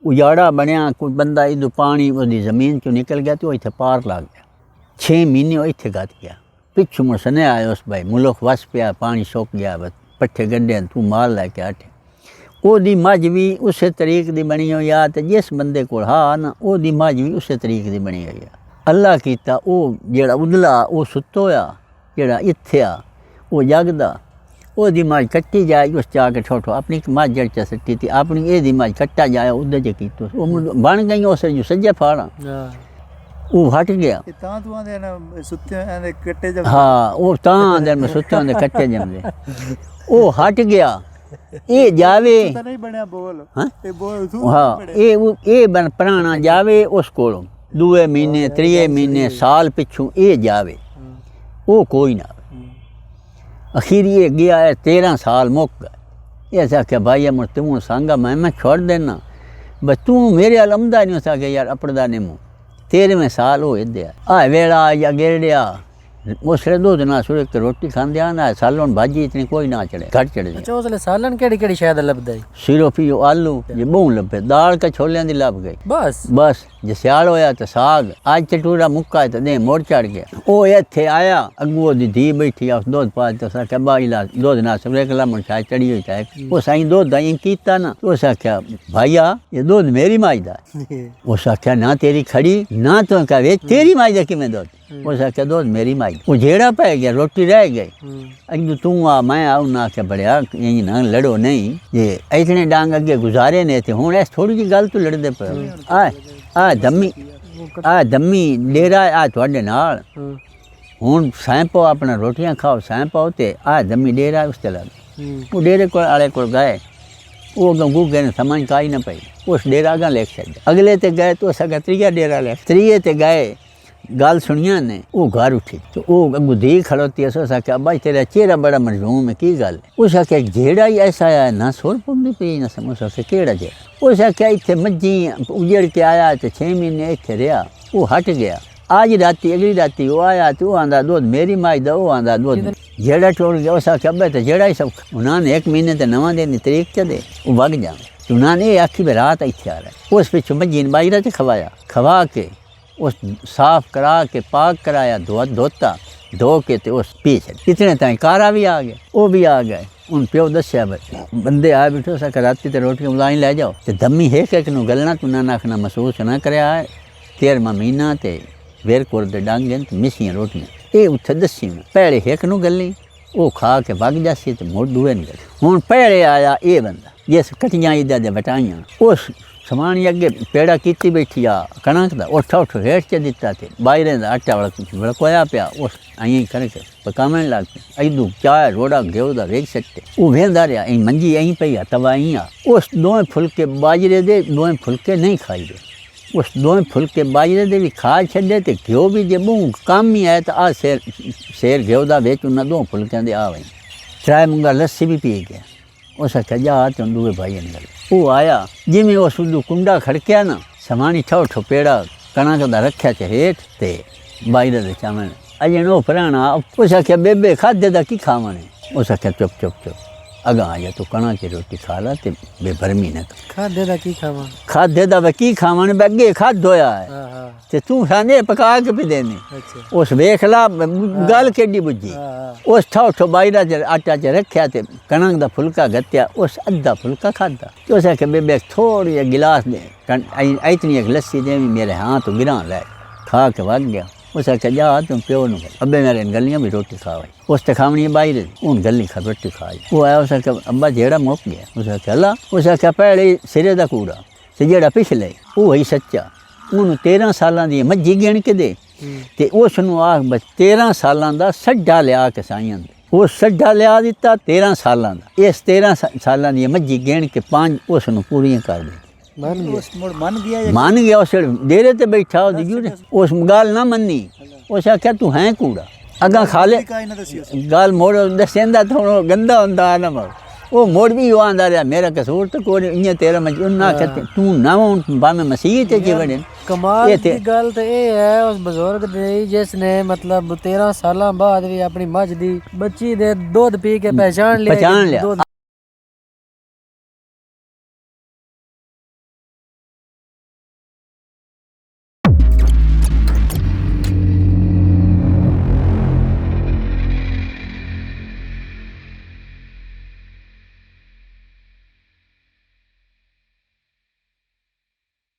اجاڑا بنیا کوئی بندہ ادھر پانی وہ زمین چوں نکل گیا تو اتنے پار لگ گیا 6 مہینے وہ اتنے گت گیا پچھوں مسنے آئے اس بھائی ملک وس پیا پانی سک گیا بس پٹھے گڈے تو مال لے کے اٹھے وہ دی مجھ بھی اسی طریق دی بنی ہوئی آ تے جس بندے کو ہاں نا وہ دی مجھ بھی اسی طریق دی بنی ہوئی آ اللہ کیتا وہ جڑا ادلا وہ ست ہویا جڑا اتھے آ وہ جگدا وہ دی مجھ کٹی جائے اس چاہ کے ٹھوٹو اپنی مجھ جڑ چا سٹی تھی اپنی یہ دی مجھ کٹا جائے ادھر جے کیتو وہ بن گئی اس جو سجے پھاڑا وہ ہٹ گیا ہاں وہ تاں دے میں ستے ہوندے کٹے جمدے وہ ہٹ گیا یہ جاوے ہاں یہ بن پرانا جاوے اس کولوں 2 مہینے 3 مہینے سال پچھوں یہ جاوے وہ کوئی نہ اخیر یہ گیا ہے 13 سال مک گئے یہ آخیا بھائی مجھ تمہیں سانگا میں چھوڑ دینا بس توں میرے علمدہ نہیں ہوتا کہ یار اپڑدا نہیں موں 13ویں سال وہ ادھے آئے ویڑا یا گیڑیا مسلے دو دن سوڑے کہ روٹی کھاندے آنا سالن بھاجی اتنی کوئی نہ چڑھے گھٹ چڑھ جائے اچھا اس لئے سالن کیڑی کیڑی شاید لب دائی صرف یہ آلو یہ بون لبے دال کا چھولیاں دی لب گئی بس جے سیال ہویا تو ساگ آج چٹورا مکا ہے تو دیں موڑ چڑھ گیا وہ اتھے آیا اگو دی دھی بیٹھی اس دودھ پاس تو سا کہ بائی لا دودھ نہ سبرے کلا من شاید چڑھی ہوئی تھا وہ سائیں دودھ دائیں کیتا نا تو سا کہ بھائیا یہ دودھ میری مائی دا وہ سا کہ نہ تیری کھڑی نہ تو کہ تیری مائی دا کی میں دودھ وہ سا کہ دودھ میری مائی وہ جھیڑا پہ گیا روٹی رہ گئی اگو تو آ میں آؤں نہ کہ بڑیا یہی نہ لڑو نہیں یہ اتنے ڈانگ اگے گزارے نہیں تھے ہوں ایس تھوڑی جی گل تو لڑ دے پہ آ دمی ڈیرا آ تھوڑے نال ہوں سائیں پاؤ اپنا روٹیاں کھاؤ سائیں پاؤ تے آ دمی ڈیرا اس تے لگ وہ ڈیرے کو آلے کو گئے وہ گو گئے سمجھ کائی نہ پئی اس ڈیرا گاں لے چڑھ اگلے تے گئے تو سکا 3 ڈیرا لے 3 تے گئے گل سنیاں نے وہ گھر اٹھی تو وہ اگو دھی کھڑوتی ہے سو سا کہ ابا تیرا چہرہ بڑا مجروم ہے کی گل ہے اس آخیا جھیڑا ہی ایسا آیا نہ سر پوندی پئی نہ سمجھ سکے کیڑا جھیڑا اس آخیا اتنے مجھی اجڑ کے آیا تو 6 مہینے اتنے رہا وہ ہٹ گیا آج راتی اگلی راتی وہ آیا تو وہ آندا دودھ میری مائی دا وہ آندا دودھ جھیڑا ٹوڑ گیا اس آخیا ابا تو جھیڑا ہی سب انہوں نے 1 مہینے تے نواں دن تاریخ چ دے وہ وگ جا انہوں نے یہ آخی بھی رات اتنے آ رہا ہے اس پچھوں مجھی نے باجرا چ کھوایا کھوا کے اس صاف کرا کے پاک کرایا دھوتا دھو کے تے اس پیچھے اتنے تائیں کارا بھی آ گیا وہ بھی آ گئے ان پیو دسیا بندے آئے بیٹھو سا کہ راتی تے روٹی بلائیں لے جاؤ تے دمی ایک نو گلنا تو نہ آخنا محسوس نہ کریا ہے 13واں مہینہ تے ویر کور دے ڈانگیں تے مسیاں روٹیاں یہ اتھے دسی میں پیڑے ایک نو گلی وہ کھا کے وگ جاسی تے مڑ دوے نہیں گلی ہوں پیڑے آیا یہ بندہ جس کٹیاں ادھر دے بٹائیاں اس سمانی اگے پیڑا کیتی بیٹھی آ کنک دا اٹھ ہیٹ چ دیتا تے باہریں دا آٹا بڑکویا پیا اس آئیں کر کے پکاون لگ پیا ایدو چائے روڑا گھیو دا ویگ سٹے وہ ویندا رہیا این منجی این پئی توا این آ اس 2 پھلکے باجرے دے 2 پھلکے نہیں کھائی دے اس 2 پھلکے باجرے دے بھی کھا چھڈے تے گھیو بھی جے بوں کام ہی آئے تا آ سیر گھیو دا ویچ انہاں 2 پھلکیاں دے آ وئی چائے منگا لسی بھی پی گیا اس آخیا جا تو دوے بھائی گل وہ آیا جی میں اس کنڈا کھڑکیا نا سمانی ٹھو پیڑا کنک دا رکھیا تے ہیٹھ تے باہر دے چاون اجے نو پرانا اس آخیا بے کھادے دا کی کھاونے اس آخیا چپ اگاں آیا تو کنک کی روٹی کھا لا تے بے برمی نہ کھادے دا کی کھاواں کھادے دا کی کھاونے بے اگے کھاد ہویا ہے تے تو سانے پکا کے پی دینے اس ویکھ لا گل کیڈی بجھی اس ٹھو باہر آٹا چ رکھیا تے کنک دا پھلکا گتیا اس ادھا پھلکا کھادا تو اس آخیا بے تھوڑی گلاس دے اتنی ایک لسی دے میرے ہاں تو گراں لے کھا کے وگ گیا اس آخیا جا تم پیو نو ابے میرے گلیاں بھی روٹی کھاوائی اس تے کھاونی باہر ان گلی کھا روٹی کھائی وہ آیا اس آخیا ابا جیڑا مک گیا اس آخیا اللہ اس آخیا پیڑے سرے دا کوڑا تے جیڑا پچھلے وہی سچا انہوں 13 سالاں دی مجھی گن کے دے تے اس نو آکھ بس 13 سالاں دا سڈا لیا کے سائیاں دے وہ سڈا لیا دیتا 13 سالاں دا اس 13 سالاں دی مجھی گن کے 5 اس نو پوریاں کر دے مان گیا اس ڈیرے تے بیٹھا اس گال نہ منی اس آخیا تو ہیں کوڑا اگاں کھا لے گال موڑ دسیندا تو گندا ہوندا نہ مڑ وہ موڑ بھی وہ آندا رہیا میرا قصور تو کوئی نہیں 13 مجھ نہ کہتے تو نہ باویں مسیح تے جی وڑن کمال دی گل تے اے ہے اس بزرگ دی جس نے مطلب 13 سالاں بعد بھی اپنی مجھ دی بچی دے دودھ پی کے پہچان لیا